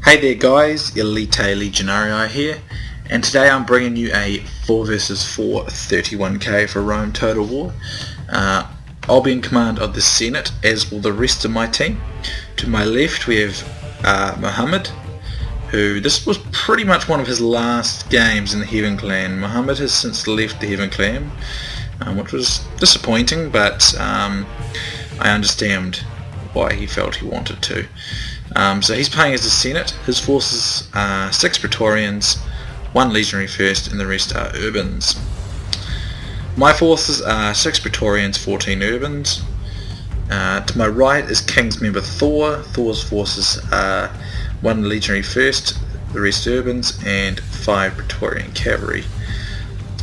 Hey there guys, Elita Legionarii here, and today I'm bringing you a 4vs4 31k for Rome Total War. I'll be in command of the Senate, as will the rest of my team. To my left we have Mohamed, who this was pretty much one of his last games in the Heaven Clan. Mohamed has since left the Heaven Clan, which was disappointing, but I understand why he felt he wanted to. So he's playing as the Senate. His forces are 6 Praetorians, 1 Legionary First, and the rest are Urbans. My forces are 6 Praetorians, 14 Urbans. To my right is King's member Thor. Thor's forces are 1 Legionary First, the rest Urbans, and 5 Praetorian Cavalry.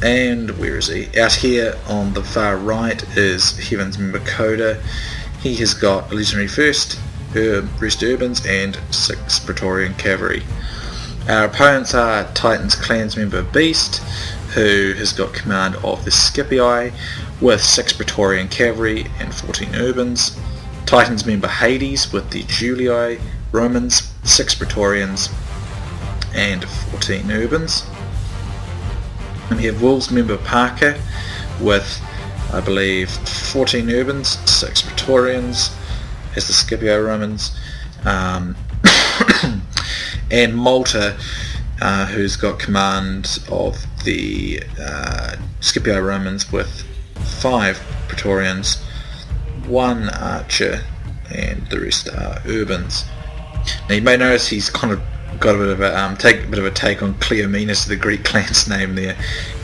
And where is he? Out here on the far right is Heaven's member Koda. He has got a Legionary First, rest Urbans, and 6 Praetorian Cavalry. Our opponents are Titan's Clan's member Beast, who has got command of the Scipii with 6 Praetorian Cavalry and 14 Urbans. Titan's member Hades with the Julii Romans, 6 Praetorians and 14 Urbans. And we have Wolves member Parker with, I believe, 14 Urbans, 6 Praetorians as the Scipii Romans, and Malta, who's got command of the Scipii Romans with 5 Praetorians, 1 Archer, and the rest are Urbans. Now you may notice he's kind of got a bit of a take on Cleomenes, the Greek clan's name there.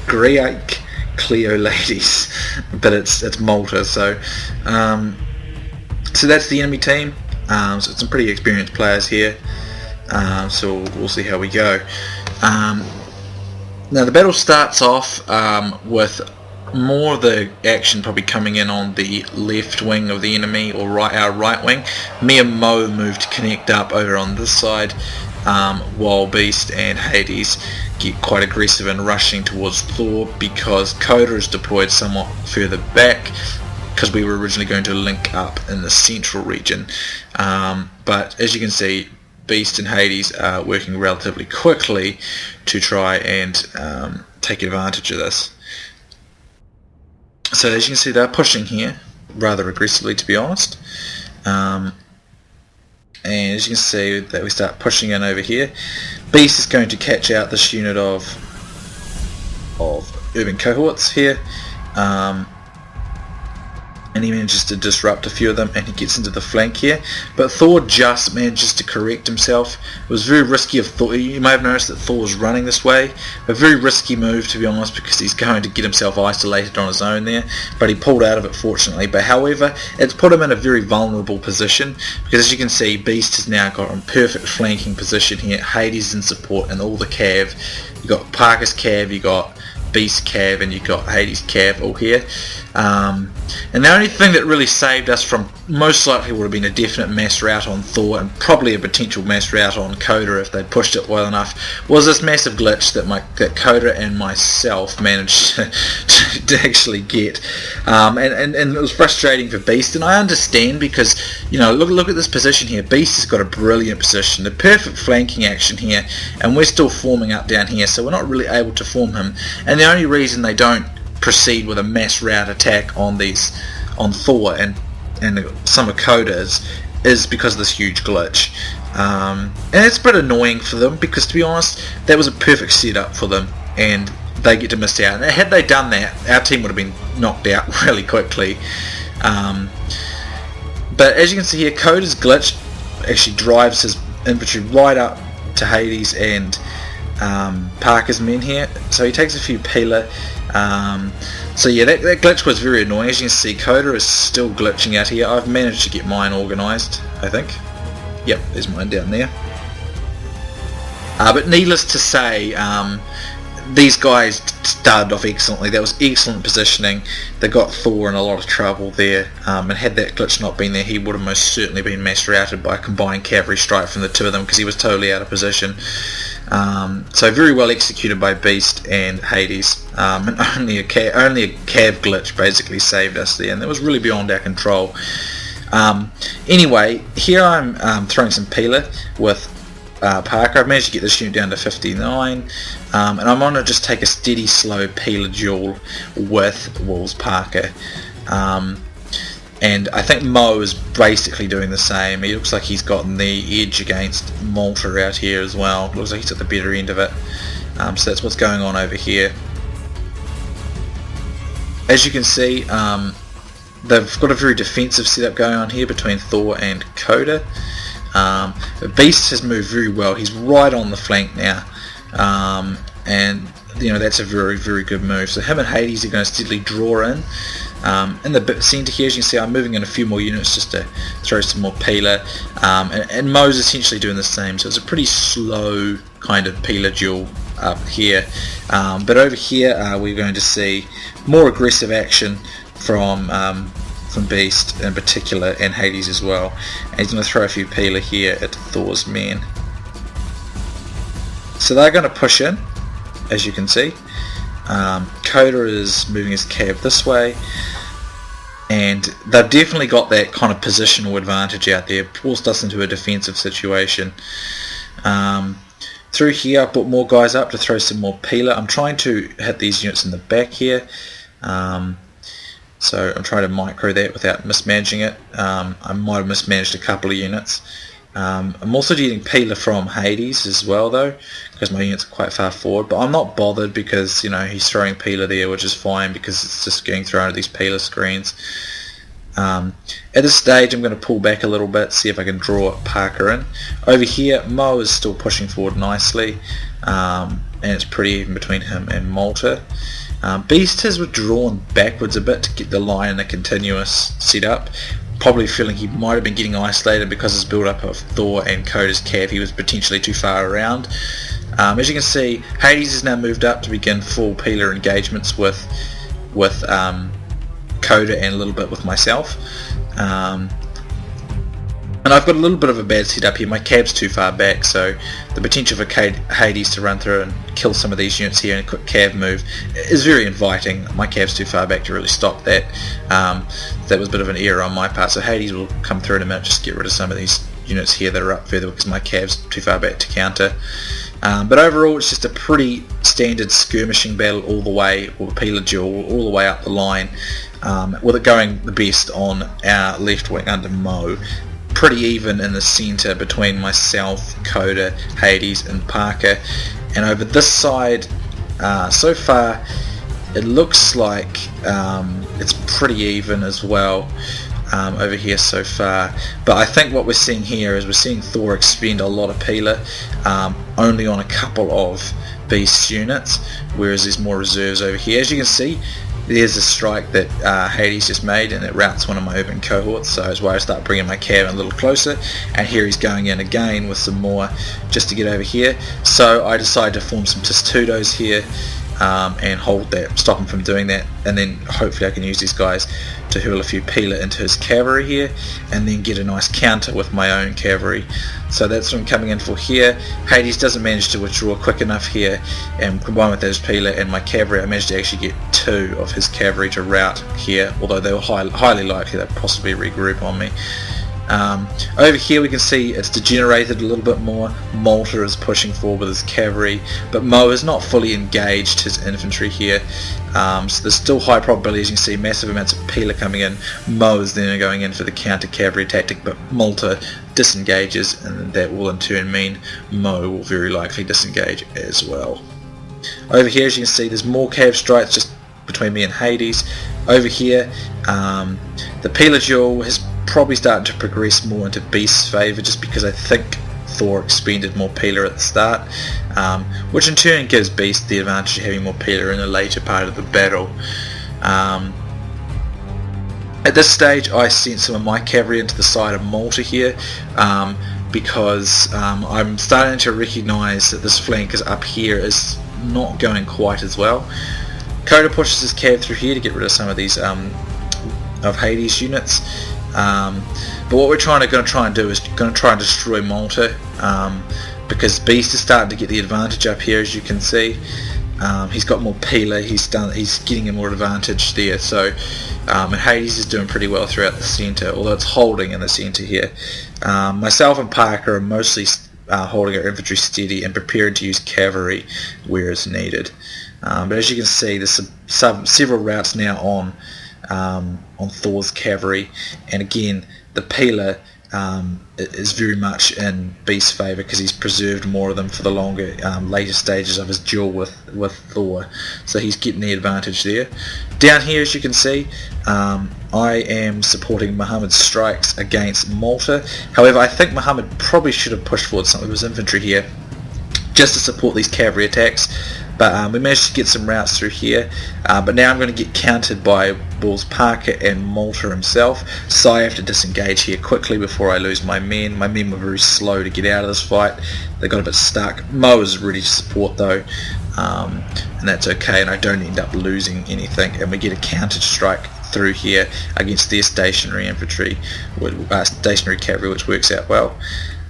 Greek Cleo ladies, but it's Malta. So that's the enemy team. So it's some pretty experienced players here. So we'll see how we go. Now the battle starts off with more of the action probably coming in on the left wing of the enemy, or our right wing. Me and Mo move to connect up over on this side, while Beast and Hades get quite aggressive and rushing towards Thor, because Koda is deployed somewhat further back, because we were originally going to link up in the central region. But as you can see, Beast and Hades are working relatively quickly to try and take advantage of this. So as you can see, they're pushing here rather aggressively, to be honest. And as you can see, that we start pushing in over here. Beast is going to catch out this unit of urban cohorts here. And he manages to disrupt a few of them, and he gets into the flank here. But Thor just manages to correct himself. It was very risky of Thor. You may have noticed that Thor was running this way. A very risky move, to be honest, because he's going to get himself isolated on his own there. But he pulled out of it, fortunately. But however, it's put him in a very vulnerable position, because as you can see, Beast has now got a perfect flanking position here. Hades in support, and all the cav. You've got Parker's cav, you've got Beast cav, and you've got Hades cav all here. And the only thing that really saved us from most likely would have been a definite mass rout on Thor, and probably a potential mass rout on Koda if they'd pushed it well enough, was this massive glitch that Koda and myself managed to actually get. And it was frustrating for Beast, and I understand, because look at this position here. Beast has got a brilliant position, the perfect flanking action here, and we're still forming up down here, so we're not really able to form him. And the only reason they don't proceed with a mass rout attack on Thor and some of Koda's is because of this huge glitch. And it's a bit annoying for them, because to be honest, that was a perfect setup for them, and they get to miss out. And had they done that, our team would have been knocked out really quickly. But as you can see here, Koda's glitch actually drives his infantry right up to Hades and Parker's men here, so he takes a few Peeler. So yeah, that glitch was very annoying. As you can see, Koda is still glitching out here. I've managed to get mine organised, I think. Yep, there's mine down there. But needless to say, these guys started off excellently. That was excellent positioning. They got Thor in a lot of trouble there, and had that glitch not been there, he would have most certainly been mass routed by a combined cavalry strike from the two of them, because he was totally out of position. So very well executed by Beast and Hades, and only a cav glitch basically saved us there, and that was really beyond our control. Anyway, here I'm throwing some Peeler with Parker. I've managed to get this unit down to 59, and I'm going to just take a steady, slow peeler duel with Wolves Parker. And I think Mo is basically doing the same. He looks like he's gotten the edge against Malta out here as well. Looks like he's at the better end of it. So that's what's going on over here. As you can see, they've got a very defensive setup going on here between Thor and Koda. Beast has moved very well. He's right on the flank now, and that's a very, very good move. So him and Hades are going to steadily draw in. In the centre here, as you can see, I'm moving in a few more units just to throw some more peeler, and Mo's essentially doing the same. So it's a pretty slow kind of peeler duel up here, but over here we're going to see more aggressive action from Beast in particular, and Hades as well. And he's going to throw a few peeler here at Thor's men. So they're going to push in, as you can see. Koda is moving his cab this way, and they've definitely got that kind of positional advantage out there, forced us into a defensive situation. Through here I put more guys up to throw some more peeler. I'm trying to hit these units in the back here, so I'm trying to micro that without mismanaging it. I might have mismanaged a couple of units. I'm also getting peeler from Hades as well though, because my units are quite far forward, but I'm not bothered because he's throwing peeler there, which is fine because it's just getting thrown at these peeler screens. At this stage I'm going to pull back a little bit, see if I can draw Parker in. Over here Mo is still pushing forward nicely, and it's pretty even between him and Malta. Beast has withdrawn backwards a bit to get the line in a continuous setup, probably feeling he might have been getting isolated because his build up of Thor and Koda's cav, he was potentially too far around. As you can see, Hades has now moved up to begin full peeler engagements with Koda and a little bit with myself. And I've got a little bit of a bad setup here. My cab's too far back, so the potential for Hades to run through and kill some of these units here in a quick cab move is very inviting. My cab's too far back to really stop that. That was a bit of an error on my part, so Hades will come through in a minute just to get rid of some of these units here that are up further because my cab's too far back to counter. But overall it's just a pretty standard skirmishing battle all the way, or peeler duel all the way up the line, with it going the best on our left wing under Mo. Pretty even in the centre between myself, Koda, Hades and Parker, and over this side so far it looks like it's pretty even as well over here so far. But I think what we're seeing here is we're seeing Thor expend a lot of peeler only on a couple of Beast units, whereas there's more reserves over here. As you can see, there's a strike that Hades just made, and it routes one of my urban cohorts, so that's why I start bringing my cab a little closer, and here he's going in again with some more just to get over here. So I decided to form some testudos here and hold that, stop him from doing that, and then hopefully I can use these guys to hurl a few peeler into his cavalry here and then get a nice counter with my own cavalry. So that's what I'm coming in for here. Hades doesn't manage to withdraw quick enough here, and combined with those peeler and my cavalry I managed to actually get two of his cavalry to rout here, although they were highly likely they'd possibly regroup on me. Over here we can see it's degenerated a little bit more. Malta is pushing forward with his cavalry, but Mo has not fully engaged his infantry here, so there's still high probability, as you can see, massive amounts of peeler coming in. Mo is then going in for the counter cavalry tactic, but Malta disengages, and that will in turn mean Mo will very likely disengage as well. Over here, as you can see, there's more cav strikes just between me and Hades. Over here the peeler duel has probably starting to progress more into Beast's favour, just because I think Thor expended more peeler at the start, which in turn gives Beast the advantage of having more peeler in the later part of the battle. At this stage I sent some of my cavalry into the side of Malta here, because I'm starting to recognise that this flank is up here is not going quite as well. Koda pushes his cav through here to get rid of some of these of Hades units. But what we're going to try and do is going to try and destroy Malta, because Beast is starting to get the advantage up here, as you can see. He's got more peeler, he's getting a more advantage there, so and Hades is doing pretty well throughout the centre, although it's holding in the centre here. Myself and Parker are mostly holding our infantry steady and preparing to use cavalry where it's needed. But as you can see, there's several routes now on Thor's cavalry, and again the Peeler is very much in Beast's favour because he's preserved more of them for the longer later stages of his duel with Thor, so he's getting the advantage there. Down here, as you can see, I am supporting Mohammed's strikes against Malta. However, I think Mohammed probably should have pushed forward some of his infantry here just to support these cavalry attacks, but we managed to get some routes through here, but now I'm going to get countered by Parker and Malta himself, so I have to disengage here quickly before I lose my men. My men were very slow to get out of this fight, they got a bit stuck. Mo is ready to support though, and that's okay, and I don't end up losing anything, and we get a counter strike through here against their stationary infantry, stationary cavalry, which works out well.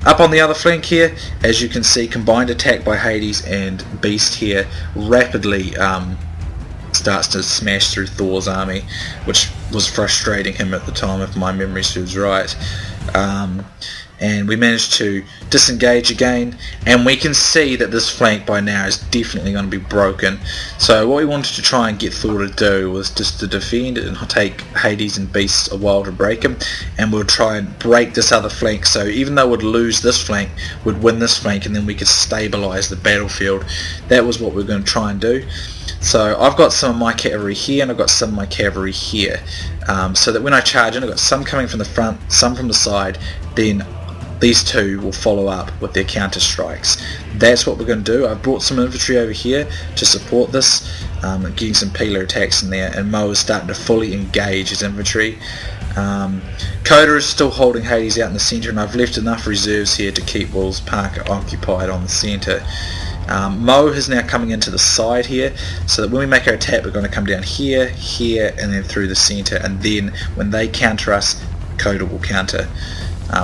Up on the other flank here, as you can see, combined attack by Hades and Beast here rapidly starts to smash through Thor's army, which was frustrating him at the time if my memory serves right. And we managed to disengage again, and we can see that this flank by now is definitely going to be broken. So what we wanted to try and get Thor to do was just to defend it and take Hades and Beast a while to break him, and we'll try and break this other flank, so even though we'd lose this flank, we'd win this flank, and then we could stabilize the battlefield. That was what we're going to try and do. So I've got some of my cavalry here and I've got some of my cavalry here, so that when I charge in, I've got some coming from the front, some from the side, then these two will follow up with their counter strikes. That's what we're going to do. I've brought some infantry over here to support this, getting some Peeler attacks in there, and Mo is starting to fully engage his infantry. Koda is still holding Hades out in the centre, and I've left enough reserves here to keep Parker occupied on the centre. Mo is now coming into the side here, so that when we make our attack we're going to come down here, here, and then through the centre, and then when they counter us, Koda will counter.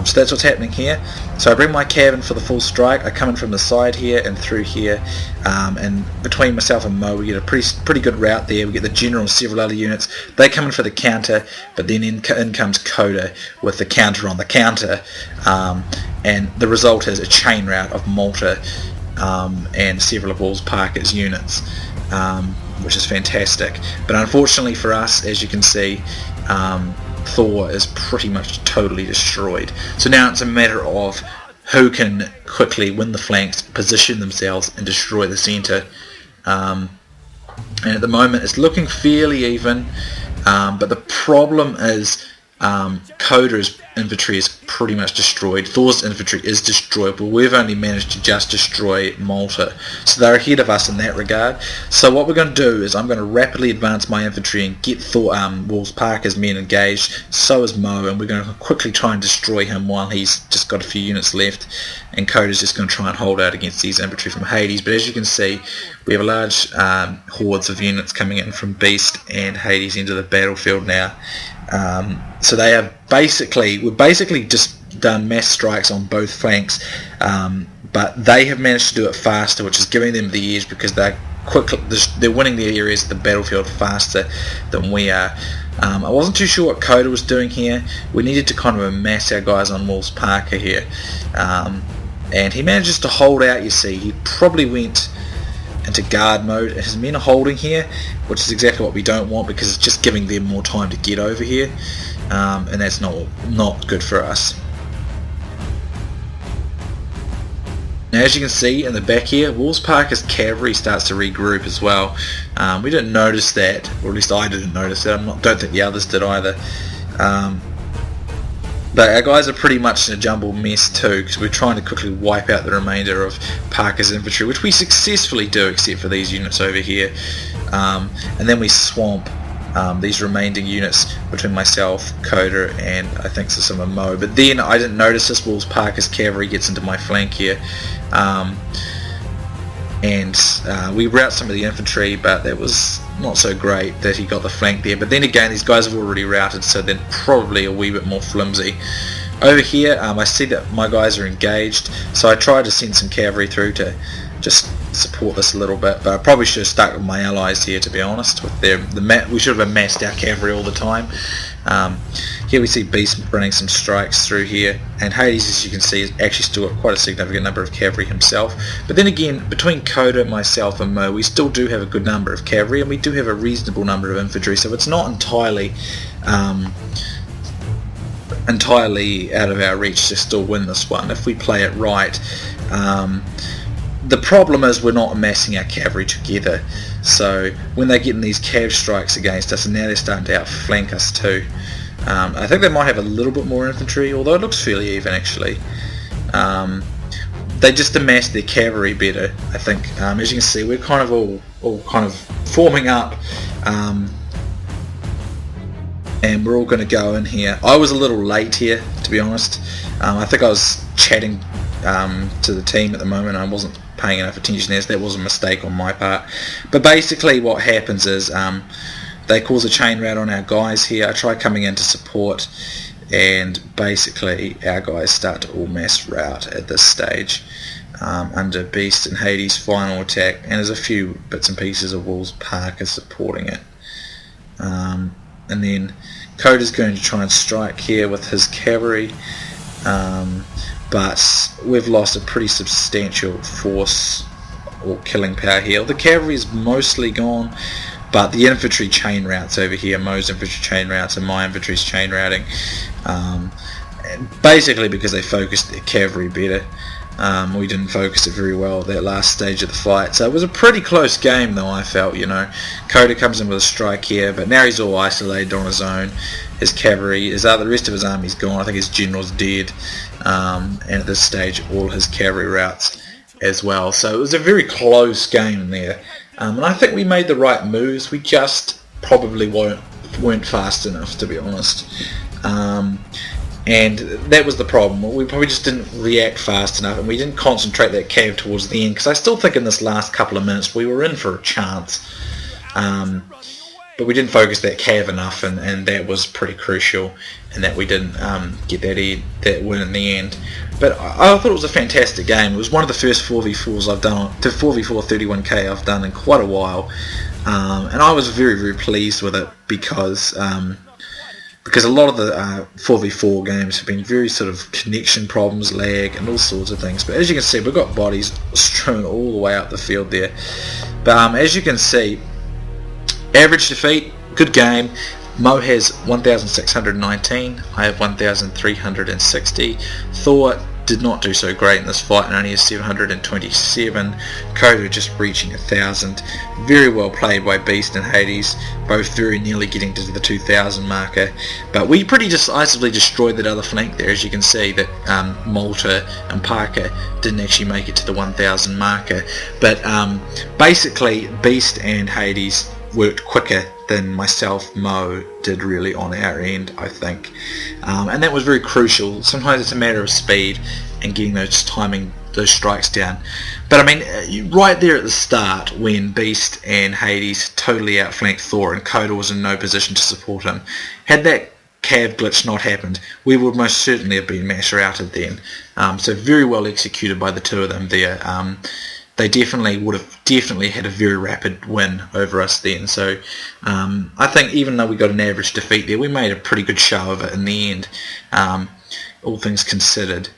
So that's what's happening here. So I bring my cav in for the full strike, I come in from the side here and through here, and between myself and Mo we get a pretty good route there. We get the general and several other units, they come in for the counter, but then in comes Koda with the counter on the counter, and the result is a chain rout of Malta and several of Parker's units, which is fantastic. But unfortunately for us, as you can see, Thor is pretty much totally destroyed. So now it's a matter of who can quickly win the flanks, position themselves and destroy the centre. And at the moment it's looking fairly even, but the problem is Koda's infantry is pretty much destroyed. Thor's infantry is destroyed, but we've only managed to just destroy Malta, so they're ahead of us in that regard. So what we're going to do is I'm going to rapidly advance my infantry and get Parker's men engaged, so is Mo, and we're going to quickly try and destroy him while he's just got a few units left, and Koda's just going to try and hold out against these infantry from Hades. But as you can see, we have a large hordes of units coming in from Beast and Hades into the battlefield now. So they have we've basically just done mass strikes on both flanks, but they have managed to do it faster, which is giving them the edge because they're winning the areas of the battlefield faster than we are. I wasn't too sure what Koda was doing here. We needed to kind of amass our guys on Parker here, and he manages to hold out. You see, he probably went into guard mode. His men are holding here, which is exactly what we don't want because it's just giving them more time to get over here, and that's not good for us. Now as you can see in the back here, Parker's cavalry starts to regroup as well. We didn't notice that, or at least I didn't notice it. Don't think the others did either. But our guys are pretty much in a jumbled mess too, because we're trying to quickly wipe out the remainder of Parker's infantry, which we successfully do, except for these units over here. And then we swamp these remaining units between myself, Koda, and I think some of Mo. But then I didn't notice this. Parker's cavalry gets into my flank here. And we rout some of the infantry, but that was not so great that he got the flank there. But then again, these guys have already routed, so they're probably a wee bit more flimsy. Over here, I see that my guys are engaged, so I tried to send some cavalry through to just support this a little bit, but I probably should have stuck with my allies here, to be honest. With we should have amassed our cavalry all the time. Here we see Beast running some strikes through here, and Hades, as you can see, has actually still got quite a significant number of cavalry himself. But then again, between Koda, myself and Mo, we still do have a good number of cavalry, and we do have a reasonable number of infantry, so it's not entirely out of our reach to still win this one if we play it right. The problem is we're not amassing our cavalry together, so when they're getting these cav strikes against us, and now they're starting to outflank us too. I think they might have a little bit more infantry, although it looks fairly even actually. They just amass their cavalry better, I think. As you can see, we're kind of all kind of forming up, and we're all going to go in here. I was a little late here, to be honest. I think I was chatting to the team at the moment. I wasn't paying enough attention there, so that was a mistake on my part. But basically what happens is they cause a chain rout on our guys here. I try coming in to support, and basically our guys start to all mass rout at this stage under Beast and Hades' final attack, and there's a few bits and pieces of Wolves Parker supporting it. And then Koda's going to try and strike here with his cavalry, but we've lost a pretty substantial force or killing power here. The cavalry is mostly gone, but the infantry chain routes over here, Mo's infantry chain routes and my infantry's chain routing, basically because they focused their cavalry better. We didn't focus it very well at that last stage of the fight, so it was a pretty close game though, I felt. Koda comes in with a strike here, but now he's all isolated on his own. His cavalry, the rest of his army's gone. I think his general's dead, and at this stage all his cavalry routes as well. So it was a very close game there, and I think we made the right moves. We just probably weren't fast enough, to be honest. And that was the problem. We probably just didn't react fast enough, and we didn't concentrate that cav towards the end, because I still think in this last couple of minutes we were in for a chance, but we didn't focus that cav enough, and that was pretty crucial, and that we didn't get that win in the end. But I thought it was a fantastic game. It was one of the first 4v4s I've done, 4v4 31k I've done in quite a while, and I was very, very pleased with it, because a lot of the 4v4 games have been very sort of connection problems, lag, and all sorts of things. But as you can see, we've got bodies strewn all the way up the field there. But as you can see, average defeat, good game. Mo has 1,619, I have 1,360. Thor did not do so great in this fight and only has 727. Koda just reaching 1,000. Very well played by Beast and Hades, both very nearly getting to the 2,000 marker. But we pretty decisively destroyed that other flank there, as you can see that Malta and Parker didn't actually make it to the 1,000 marker. But basically Beast and Hades worked quicker than myself, Mo, did really on our end, I think. And that was very crucial. Sometimes it's a matter of speed and getting those strikes down. But I mean, right there at the start, when Beast and Hades totally outflanked Thor and Koda was in no position to support him, had that cav glitch not happened, we would most certainly have been mass routed then. So very well executed by the two of them there. They would have had a very rapid win over us then. So I think even though we got an average defeat there, we made a pretty good show of it in the end, all things considered.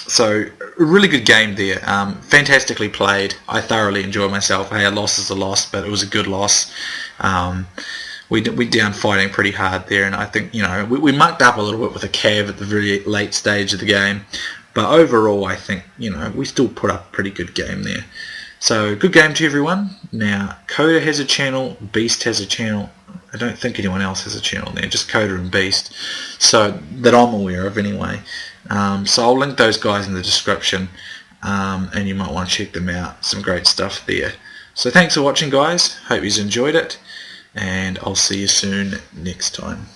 So a really good game there, fantastically played. I thoroughly enjoyed myself. Hey, a loss is a loss, but it was a good loss. We down fighting pretty hard there, and I think we mucked up a little bit with a cav at the very late stage of the game. But overall, I think, we still put up a pretty good game there. So, good game to everyone. Now, Koda has a channel, Beast has a channel. I don't think anyone else has a channel there, just Koda and Beast. So, that I'm aware of anyway. So, I'll link those guys in the description, and you might want to check them out. Some great stuff there. So, thanks for watching, guys. Hope you enjoyed it, and I'll see you soon next time.